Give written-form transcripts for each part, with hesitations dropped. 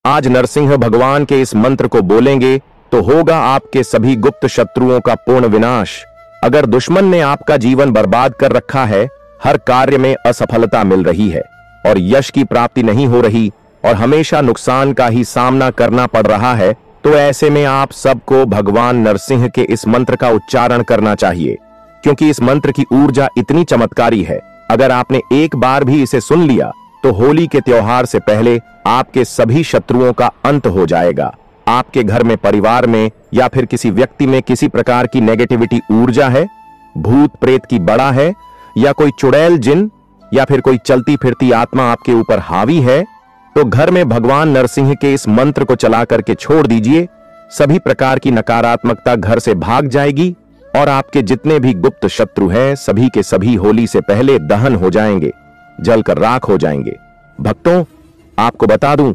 आज नरसिंह भगवान के इस मंत्र को बोलेंगे तो होगा आपके सभी गुप्त शत्रुओं का पूर्ण विनाश। अगर दुश्मन ने आपका जीवन बर्बाद कर रखा है, हर कार्य में असफलता मिल रही है और यश की प्राप्ति नहीं हो रही और हमेशा नुकसान का ही सामना करना पड़ रहा है, तो ऐसे में आप सबको भगवान नरसिंह के इस मंत्र का उच्चारण करना चाहिए, क्योंकि इस मंत्र की ऊर्जा इतनी चमत्कारी है। अगर आपने एक बार भी इसे सुन लिया तो होली के त्योहार से पहले आपके सभी शत्रुओं का अंत हो जाएगा। आपके घर में, परिवार में या फिर किसी व्यक्ति में किसी प्रकार की नेगेटिविटी ऊर्जा है, भूत प्रेत की बड़ा है या कोई चुड़ैल जिन या फिर कोई चलती फिरती आत्मा आपके ऊपर हावी है, तो घर में भगवान नरसिंह के इस मंत्र को चला करके छोड़ दीजिए। सभी प्रकार की नकारात्मकता घर से भाग जाएगी और आपके जितने भी गुप्त शत्रु हैं सभी के सभी होली से पहले दहन हो जाएंगे, जलकर राख हो जाएंगे। भक्तों, आपको बता दूं,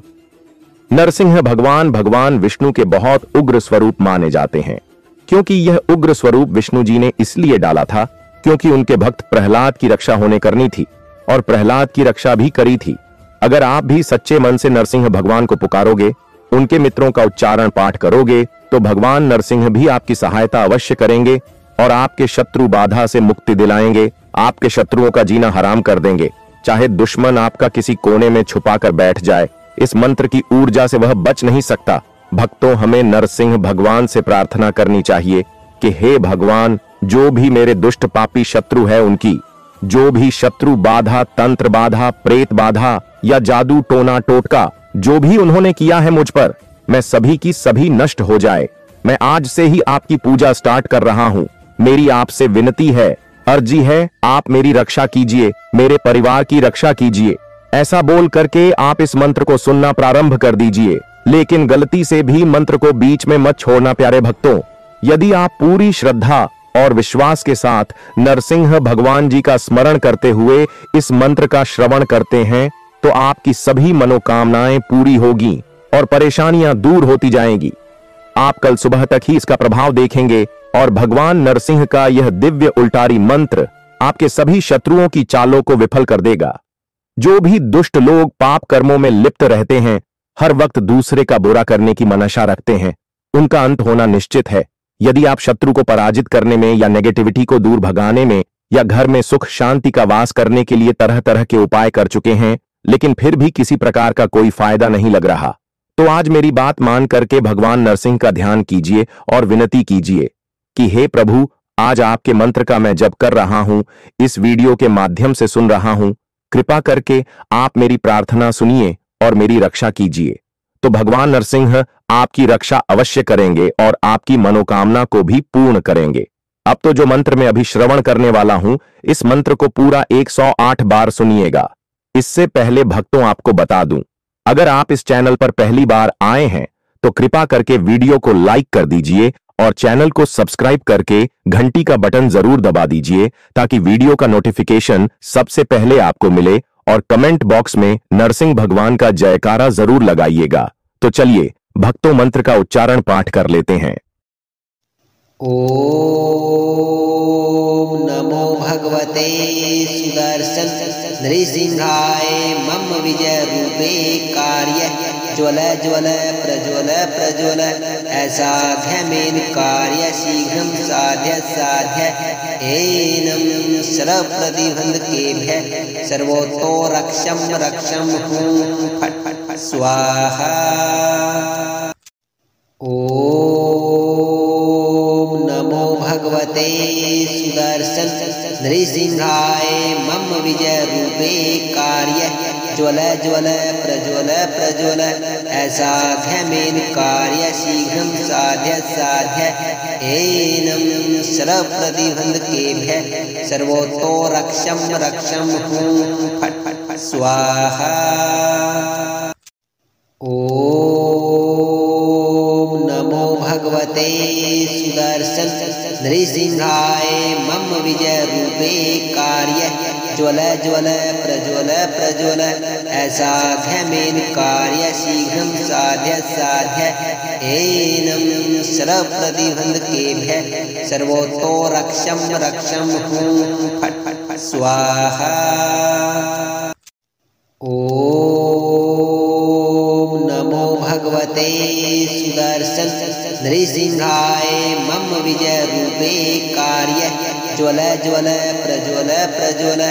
नरसिंह भगवान विष्णु के बहुत उग्र स्वरूप माने जाते हैं, क्योंकि यह उग्र स्वरूप विष्णु जी ने इसलिए डाला था क्योंकि उनके भक्त प्रहलाद की रक्षा होने करनी थी और प्रहलाद की रक्षा भी करी थी। अगर आप भी सच्चे मन से नरसिंह भगवान को पुकारोगे, उनके मित्रों का उच्चारण पाठ करोगे, तो भगवान नरसिंह भी आपकी सहायता अवश्य करेंगे और आपके शत्रु बाधा से मुक्ति दिलाएंगे, आपके शत्रुओं का जीना हराम कर देंगे। चाहे दुश्मन आपका किसी कोने में छुपाकर बैठ जाए, इस मंत्र की ऊर्जा से वह बच नहीं सकता। भक्तों, हमें नरसिंह भगवान से प्रार्थना करनी चाहिए कि हे भगवान, जो भी मेरे दुष्ट पापी शत्रु है, उनकी जो भी शत्रु बाधा, तंत्र बाधा, प्रेत बाधा या जादू टोना टोटका जो भी उन्होंने किया है मुझ पर, मैं सभी की सभी नष्ट हो जाए। मैं आज से ही आपकी पूजा स्टार्ट कर रहा हूं। मेरी आपसे विनती है, अर्जी है, आप मेरी रक्षा कीजिए, मेरे परिवार की रक्षा कीजिए। ऐसा बोल करके आप इस मंत्र को सुनना प्रारंभ कर दीजिए, लेकिन गलती से भी मंत्र को बीच में मत छोड़ना प्यारे भक्तों। यदि आप पूरी श्रद्धा और विश्वास के साथ नरसिंह भगवान जी का स्मरण करते हुए इस मंत्र का श्रवण करते हैं, तो आपकी सभी मनोकामनाएं पूरी होगी और परेशानियां दूर होती जाएंगी। आप कल सुबह तक ही इसका प्रभाव देखेंगे और भगवान नरसिंह का यह दिव्य उल्टारी मंत्र आपके सभी शत्रुओं की चालों को विफल कर देगा। जो भी दुष्ट लोग पाप कर्मों में लिप्त रहते हैं, हर वक्त दूसरे का बुरा करने की मनशा रखते हैं, उनका अंत होना निश्चित है। यदि आप शत्रु को पराजित करने में या नेगेटिविटी को दूर भगाने में या घर में सुख शांति का वास करने के लिए तरह तरह के उपाय कर चुके हैं, लेकिन फिर भी किसी प्रकार का कोई फायदा नहीं लग रहा, तो आज मेरी बात मान करके भगवान नरसिंह का ध्यान कीजिए और विनती कीजिए कि हे प्रभु, आज आपके मंत्र का मैं जप कर रहा हूं, इस वीडियो के माध्यम से सुन रहा हूं, कृपा करके आप मेरी प्रार्थना सुनिए और मेरी रक्षा कीजिए। तो भगवान नरसिंह आपकी रक्षा अवश्य करेंगे और आपकी मनोकामना को भी पूर्ण करेंगे। अब तो जो मंत्र मैं अभी श्रवण करने वाला हूं, इस मंत्र को पूरा 108 बार सुनिएगा। इससे पहले भक्तों, आपको बता दूं, अगर आप इस चैनल पर पहली बार आए हैं तो कृपा करके वीडियो को लाइक कर दीजिए और चैनल को सब्सक्राइब करके घंटी का बटन जरूर दबा दीजिए, ताकि वीडियो का नोटिफिकेशन सबसे पहले आपको मिले। और कमेंट बॉक्स में नरसिंह भगवान का जयकारा जरूर लगाइएगा। तो चलिए भक्तों, मंत्र का उच्चारण पाठ कर लेते हैं। ओम नमो भगवते सुदर्शन नृसिंहाय मम विजय रूपे कार्य ज्वल ज्वल प्रज्वल प्रज्वल असाध्य मेन कार्य शीघ्रं साध्य साध्य एनम सर्व प्रतिबंध केभ्य सर्वतो रक्षम रक्षम हूं फट फट स्वाहा। ओम नमो भगवते सुदर्शन नृसिंहाय मम विजय रूपे कार्य ज्वल ज्वल प्रज्वल प्रज्वल असाध्य मेन कार्य शीघ्रं साध्य साध्य एनम सर्व प्रतिबंध केभ्य सर्वतो रक्षम रक्षम हूं फट फट स्वाहा। ओम नमो भगवते सुदर्शन नृसिंहाय मम विजय रूपे कार्य ज्वल ज्वल प्रज्वल प्रज्वल असाध्य मेन कार्य शीघ्रं साध्य साध्य एनम सर्व प्रतिबंध केभ्य सर्वतो रक्षम रक्षम हूं फट फट स्वाहा। ओम नमो भगवते सुदर्शन नृसिंहाय मम विजय रूपे कार्य ज्वल ज्वल प्रज्वल प्रज्वल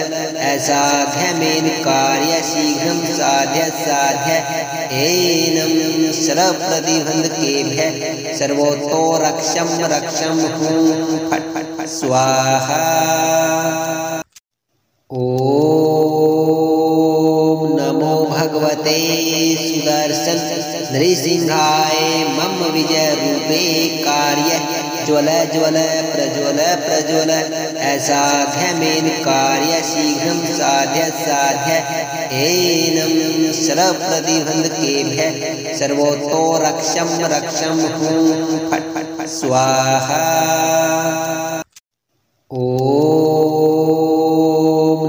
असाध्यमेन कार्य शीघ्रं साध्य साध्य एनं सर्वप्रतिबन्धकेभ्यः सर्वतो रक्षं रक्षं हूं फट् फट् फट् स्वाहा। ॐ नमो भगवते सुदर्शन नृसिंहाय मम विजय रूपे कार्य ज्वल ज्वल प्रज्वल प्रज्वल असाध्यमेन कार्य शीघ्रं साध्य साध्य एनं सर्वप्रतिबन्धकेभ्यः सर्वतो रक्षं रक्षं हूं फट् फट् फट् स्वाहा। ॐ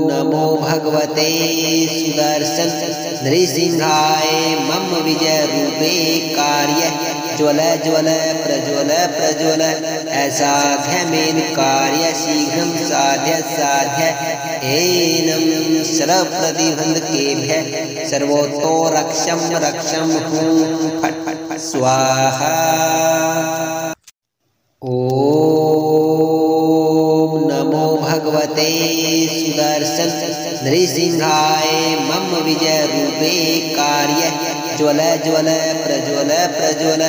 नमो भगवते सुदर्शन नृसिंहाय मम विजय रूपे कार्य ज्वल ज्वल प्रज्वल प्रज्वल असाध्यमेन कार्य शीघ्रं साध्य साध्य एनं सर्वप्रतिबन्धकेभ्यः सर्वतो रक्षं रक्षं हूं फट् फट् फट् स्वाहा। ॐ नमो भगवते सुदर्शन नृसिंहाय मम विजय रूपे कार्य ज्वल ज्वल प्रज्वल प्रज्वल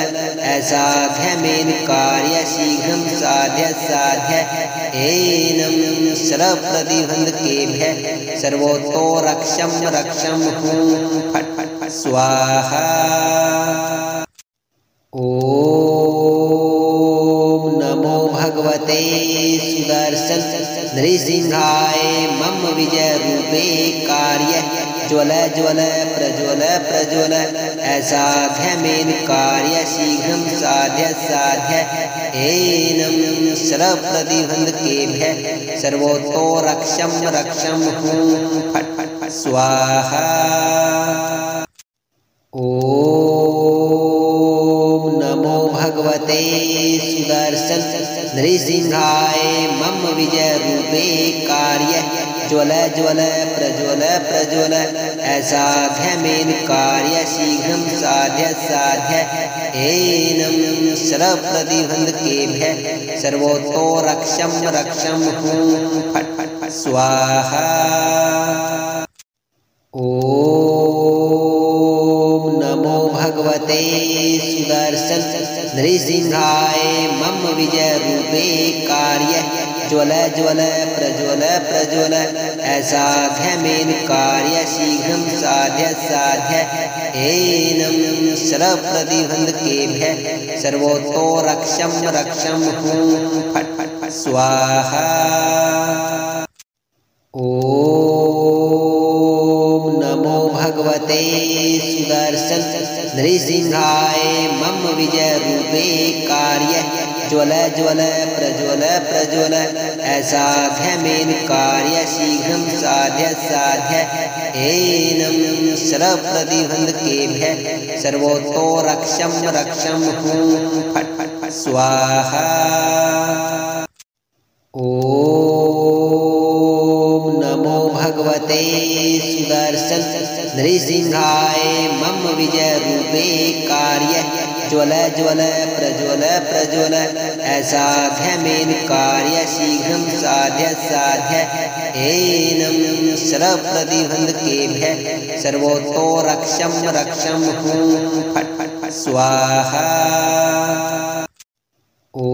असाध्यमेन कार्य शीघ्रं साध्य साध्य एनं सर्वप्रतिबन्धकेभ्यः सर्वतो रक्षं रक्षं हूं फट् फट् फट् स्वाहा। ॐ नमो भगवते सुदर्शन नृसिंहाय मम विजय रूपे कार्य ज्वल ज्वल प्रज्वल प्रज्वल असाध्यमेन कार्य शीघ्रं साध्य साध्य एनं सर्वप्रतिबन्धकेभ्यः सर्वतो रक्षं रक्षं हूं फट् फट् फट् स्वाहा। ॐ नमो भगवते सुदर्शन नृसिंहाय मम विजय रूपे कार्य ज्वल ज्वल प्रज्वल प्रज्वल असाध्यमेन कार्य शीघ्रं साध्य साध्य एनं सर्वप्रतिबन्धकेभ्यः सर्वतो रक्षं रक्षं हूं फट् फट् फट् स्वाहा। ॐ नमो भगवते सुदर्शन नृसिंहाय मम विजय रूपे कार्य ज्वल ज्वल प्रज्वल प्रज्वल असाध्यमेन कार्य शीघ्रं साध्य साध्य एनं सर्वप्रतिबन्धकेभ्यः सर्वतो रक्षं रक्षं हूं फट् फट् फट् स्वाहा। ॐ नमो भगवते सुदर्शन नृसिंहाय मम विजय रूपे कार्य ज्वल ज्वल प्रज्वल प्रज्वल असाध्यमेन कार्य शीघ्रं साध्य साध्य एनं सर्वप्रतिबन्धकेभ्यः सर्वतो रक्षं रक्षं हूं फट् फट् फट् स्वाहा। ॐ नमो भगवते सुदर्शन नृसिंहाय मम विजय रूपे कार्य ज्वल ज्वल प्रज्वल प्रज्वल असाध्यमेन कार्य शीघ्रं साध्य साध्य एनं सर्वप्रतिबन्धकेभ्यः सर्वतो रक्षं रक्षं हूं फट् फट् फट् स्वाहा। ॐ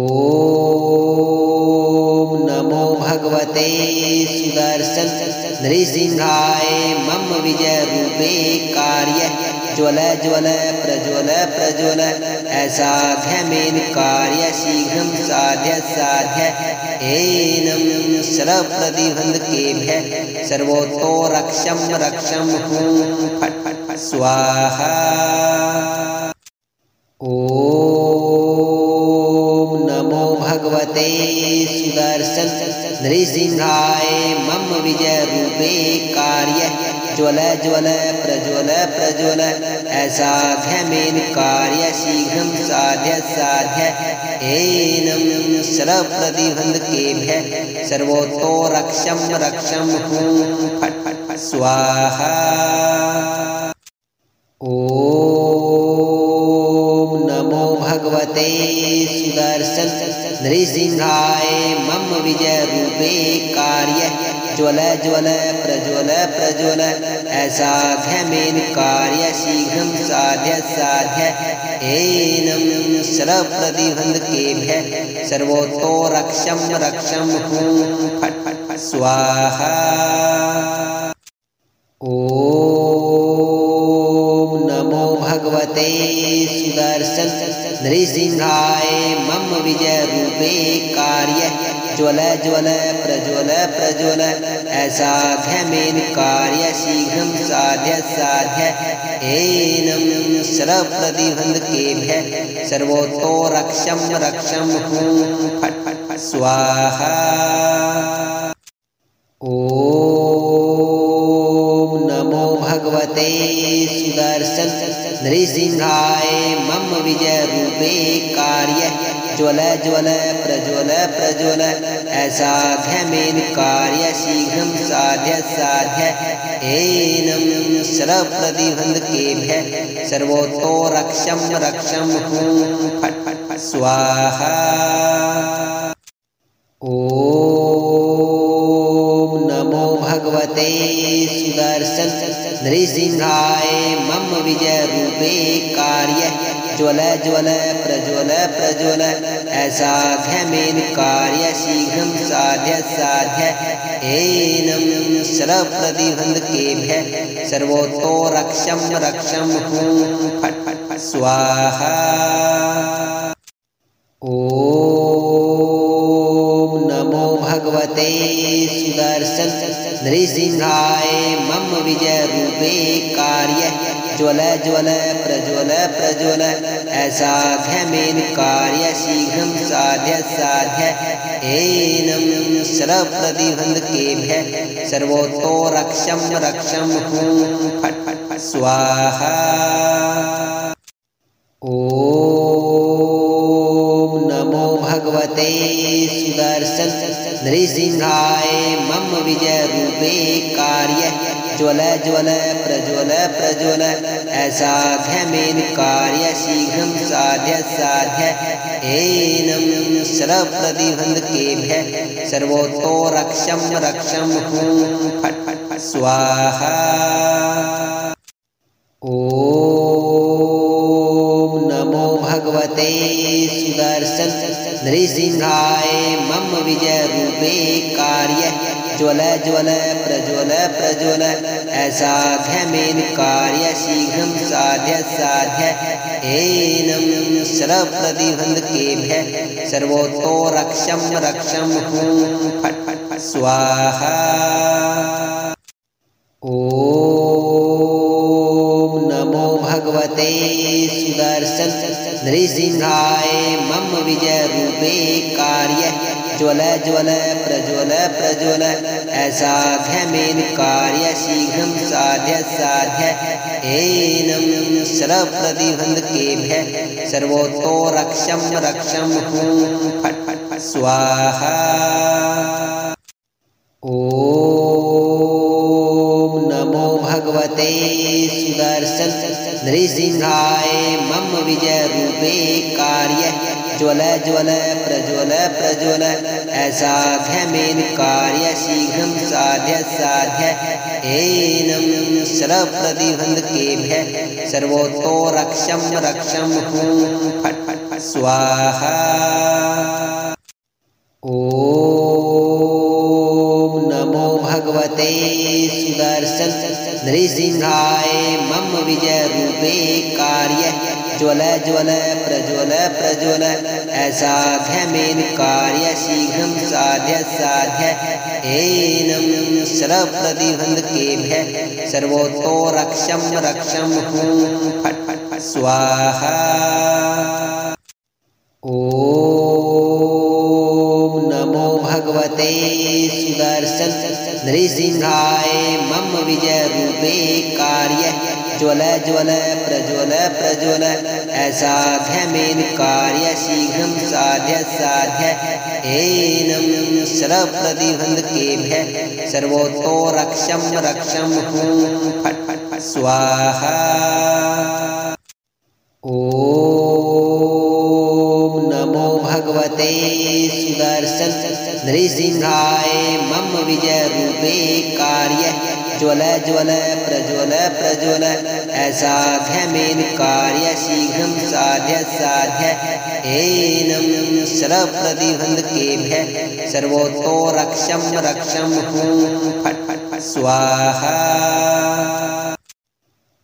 नमो भगवते सुदर्शन नृसिंहाय मम विजय रूपे कार्य ज्वल ज्वल प्रज्वल प्रज्वल असाध्यमेन कार्य शीघ्रं साध्य साध्य एनं सर्वप्रतिबन्धकेभ्यः सर्वतो रक्षं रक्षं हूं फट् फट् फट् स्वाहा। ॐ नमो भगवते सुदर्शन नृसिंहाय मम विजय रूपे कार्य ज्वल ज्वल प्रज्वल प्रज्वल असाध्यमेन कार्य शीघ्रं साध्य साध्य एनं सर्वप्रतिबन्धकेभ्यः सर्वतो रक्षं रक्षं हूं फट् फट् फट् स्वाहा। ॐ भगवते सुदर्शन नृसिंहाय मम विजय रूपे कार्य ज्वल ज्वल प्रज्वल प्रज्वल असाध्यमेन कार्य शीघ्रं साध्य साध्य एनं सर्वप्रतिबन्धकेभ्यः सर्वतो रक्षं रक्षं हूं फट् फट् फट् स्वाहा। ओम नमो भगवते सुदर्शन नृसिंहाय मम विजय रूपे कार्य ज्वल ज्वल प्रज्वल प्रज्वल असाध्यमेन कार्य शीघ्रं साध्य साध्य एनं सर्वप्रतिबन्धकेभ्यः सर्वतो रक्षं रक्षं हूं फट् फट् फट् स्वाहा। ओम नमो भगवते सुदर्शन नृसिंहाय मम विजय रूपे कार्य ज्वल ज्वल प्रज्वल प्रज्वल असाध्यमेन कार्य शीघ्रं साध्य साध्य एनं सर्वप्रतिबन्धकेभ्यः सर्वतो रक्षं रक्षं हूं फट् फट् फट् स्वाहा। ओम नमो भगवते सुदर्शन नृसिंहाय मम विजय रूपे कार्य ज्वल ज्वल प्रज्वल प्रज्वल असाध्यमेन कार्य शीघ्रं साध्य साध्य एनं सर्वप्रतिबन्धकेभ्यः सर्वतो रक्षं रक्षं हूं फट् फट् फट् स्वाहा। ओम नमो भगवते सुदर्शन नृसिंहाय मम विजय रूपे कार्य ज्वल ज्वल प्रज्वल प्रज्वल असाध्यमेन कार्य शीघ्रं साध्य साध्य एनं सर्वप्रतिबन्धकेभ्यः सर्वतो रक्षं रक्षं हूं फट् फट् फट् स्वाहा। ओम नमो भगवते सुदर्शन नृसिंहाय मम विजय रूपे कार्य ज्वल ज्वल प्रज्वल प्रज्वल असाध्यमेन कार्य शीघ्रं साध्य साध्य एनं सर्वप्रतिबन्धकेभ्यः सर्वतो रक्षं रक्षं हूं फट् फट् फट् स्वाहा। ओम नमो भगवते सुदर्शन नृसिंहाय मम विजय रूपे कार्य ज्वल ज्वल प्रज्वल प्रज्वल असाध्यमेन कार्य शीघ्रं साध्य साध्य एनं सर्वप्रतिबन्धकेभ्यः सर्वतो रक्षं रक्षं हूं फट् फट् फट् स्वाहा। ओम नमो भगवते सुदर्शन नृसिंहाय मम विजय रूपे कार्य ज्वल ज्वल प्रज्वल प्रज्वल असाध्यमेन कार्य शीघ्रं साध्य साध्य एनं सर्वप्रतिबन्धकेभ्यः सर्वतो रक्षं रक्षं हूं फट् फट् फट् स्वाहा। ओम नमो भगवते सुदर्शन नृसिंहाय मम विजय रूपे कार्य ज्वल ज्वल प्रज्वल प्रज्वल असाध्यमेन कार्य शीघ्रं साध्य साध्य एनं सर्वप्रतिबन्धकेभ्यः सर्वतो रक्षं रक्षं हूं फट् फट् फट् स्वाहा। ओम नमो भगवते सुदर्शन नृसिंहाय मम विजय रूपे कार्य ज्वल ज्वल प्रज्वल प्रज्वल असाध्यमेन कार्य शीघ्रं साध्य साध्य एनं सर्वप्रतिबन्धकेभ्यः सर्वतो रक्षं रक्षं हूं फट् फट् फट् स्वाहा। ओम नमो भगवते सुदर्शन नृसिंहाय मम विजय रूपे कार्य ज्वल ज्वल प्रज्वल प्रज्वल असाध्यमेन कार्य शीघ्रं साध्य साध्य एनं सर्वप्रतिबन्धकेभ्यः सर्वतो रक्षं रक्षं हूं फट् फट् फट् स्वाहा। ओम भगवते सुदर्शन नृसिंहाय मम विजय रूपे कार्य ज्वल ज्वल प्रज्वल प्रज्वल असाध्य मेन कार्य शीघ्रं साध्य साध्य एनं सर्व प्रतिबंध केभ्य सर्वतो रक्षम रक्षम हूं फट फट स्वाहा।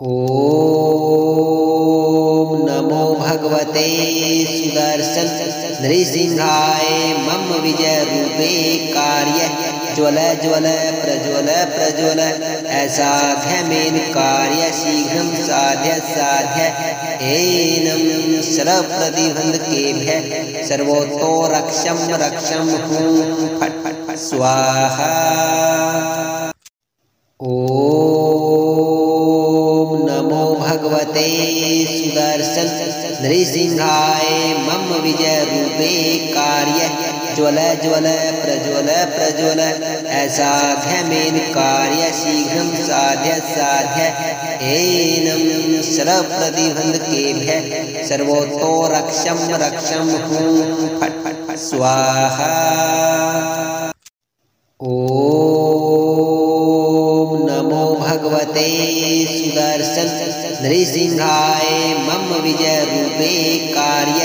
ओम नमो भगवते सुदर्शन नृसिंहाय मम विजय रूपे कार्य ज्वल ज्वल प्रज्वल प्रज्वल असाध्य मेन कार्य शीघ्रं साध्य साध्य एनं सर्व प्रतिबंध केभ्य सर्वतो रक्षम रक्षम हूं फट फट स्वाहा। ओम नमो भगवते सुदर्शन नृसिंहाय मम विजय रूपे कार्य ज्वल ज्वल प्रज्वल प्रज्वल असाध्य मेन कार्य शीघ्रं साध्य साध्य एनं सर्व प्रतिबंध केभ्य सर्वतो रक्षम रक्षम हूं फट फट स्वाहा। ओम नमो भगवते सुदर्शन नृसिंहाय मम विजय रूपे कार्य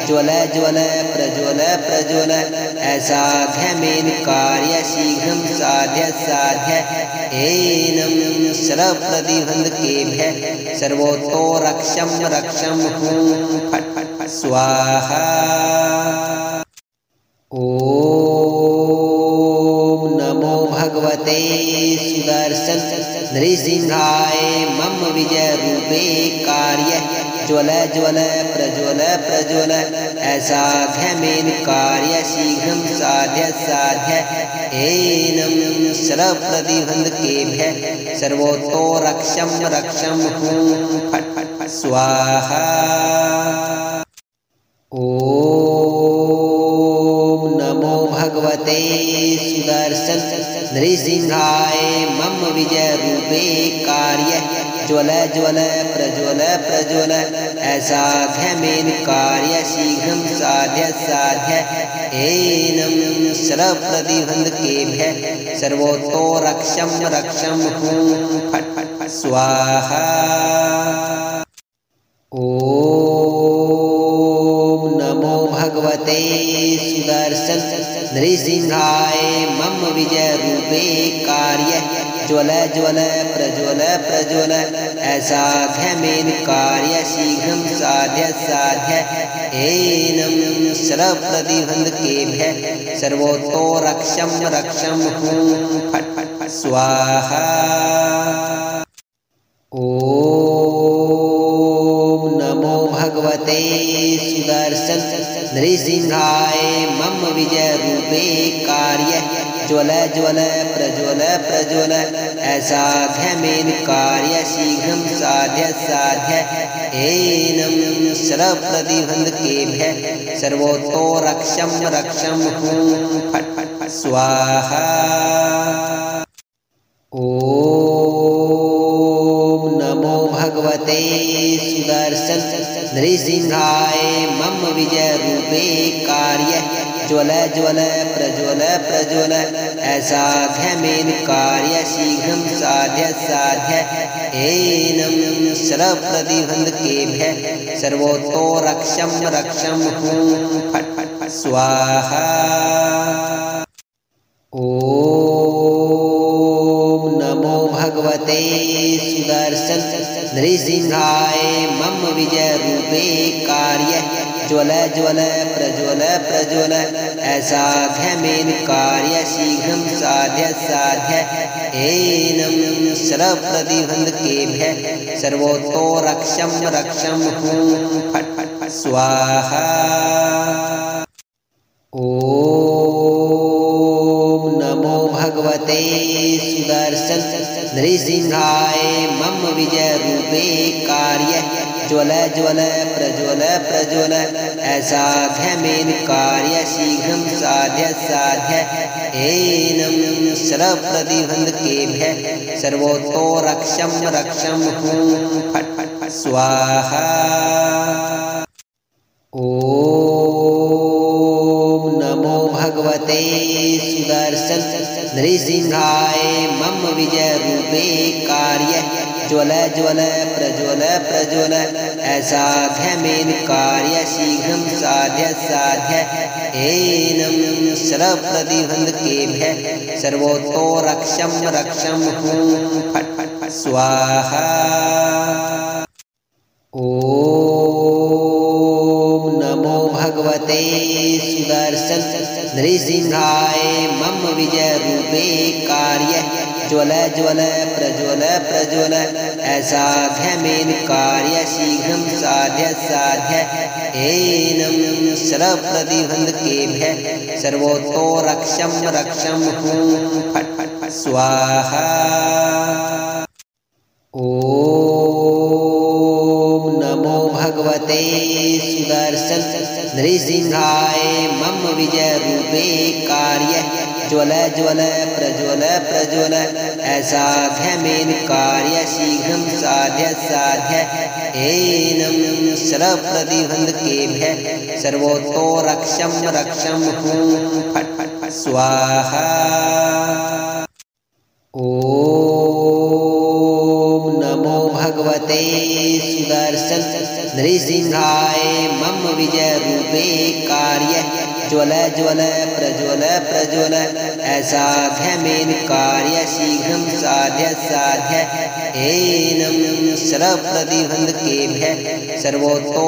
ज्वल ज्वल प्रज्वल प्रज्वल असाध्य मेन कार्य शीघ्रं साध्य साध्य एनं सर्व प्रतिबंध केभ्य सर्वतो रक्षम रक्षम हूं फट फट स्वाहा। ओम नमो भगवते सुदर्शन नृसिंहाय मम विजय रूपे कार्य ज्वल ज्वल प्रज्वल प्रज्वल असाध्य मेन कार्य शीघ्रं साध्य साध्य एनं सर्व प्रतिबंध केभ्य सर्वतो रक्षम रक्षम हूं फट फट स्वाहा। ओम नमो भगवते सुदर्शन नृसिंहाय मम विजय रूपे कार्य ज्वल ज्वल प्रज्वल प्रज्वल असाध्य मेन कार्य शीघ्रं साध्य साध्य एनं सर्व प्रतिबंध केभ्य सर्वतो रक्षम रक्षम हूं फट फट स्वाहा। ओम नमो भगवते सुदर्शन नृसिंहाय मम विजय रूपे कार्य ज्वल ज्वल प्रज्वल प्रज्वल असाध्य मेन कार्य शीघ्रं साध्य साध्य एनं सर्व प्रतिबंध केभ्य सर्वतो रक्षम रक्षम हूं फट फट स्वाहा। ओम नमो भगवते सुदर्शन नृसिंहाय मम विजय रूपे कार्य ज्वल ज्वल प्रज्वल प्रज्वल असाध्य मेन कार्य शीघ्रं साध्य साध्य एनं सर्व प्रतिबंध केभ्य सर्वतो रक्षम रक्षम हूं फट फट स्वाहा। ओम नमो भगवते सुदर्शन नृसिंहाय मम विजय रूपे कार्य ज्वल ज्वल प्रज्वल प्रज्वल असाध्य मेन कार्य शीघ्रं साध्य साध्य एनं सर्व प्रतिबंध केभ्य सर्वतो रक्षम रक्षम हूं फट फट स्वाहा। ओम नमो भगवते सुदर्शन नृसिंहाय मम विजय रूपे कार्य ज्वल ज्वल प्रज्वल प्रज्वल असाध्य मेन कार्य शीघ्रं साध्य साध्य एनं सर्व प्रतिबंध केभ्य सर्वतो रक्षम रक्षम हूं फट फट स्वाहा। ओम नमो भगवते सुदर्शन नृसिंहाय मम विजय रूपे कार्य ज्वल ज्वल प्रज्वल प्रज्वल असाध्य मेन कार्य शीघ्रं साध्य साध्य एनं सर्व प्रतिबंध केभ्य सर्वतो रक्षम रक्षम हूं फट फट स्वाहा। ओम नृसिंहाय मम विजय रूपे कार्य ज्वल ज्वल प्रज्वल प्रज्वल असाध्यमेन कार्य शीघ्रं साध्य साध्य एनं सर्वप्रतिबंध के भय सर्वतो रक्षम रक्षम हूँ फट फट स्वाहा। ओम नमो भगवते सुदर्शन नृसिंहाय मम विजय रूपे कार्य ज्वल ज्वल प्रज्वल प्रज्वल असाध्यमेन कार्य शीघ्रं साध्य साध्य एनं सर्वप्रतिबंध के भय सर्वतो रक्षम रक्षम हूँ फट फट स्वाहा। ओम नमो भगवते सुदर्शन नृसिंहाय मम विजय रूपे कार्य ज्वल ज्वल प्रज्वल प्रज्वल असाध्यमेन कार्य शीघ्रं साध्य साध्य एनं सर्वप्रतिबंध के भय सर्वतो रक्षम रक्षम हूँ फट फट स्वाहा। ओम नमो भगवते सुदर्शन नृसिंहाय मम विजय रूपे कार्य ज्वल ज्वल प्रज्वल प्रज्वल असाध्यमेन कार्य शीघ्रं साध्य साध्य एनं सर्वप्रतिबंध के भय सर्वतो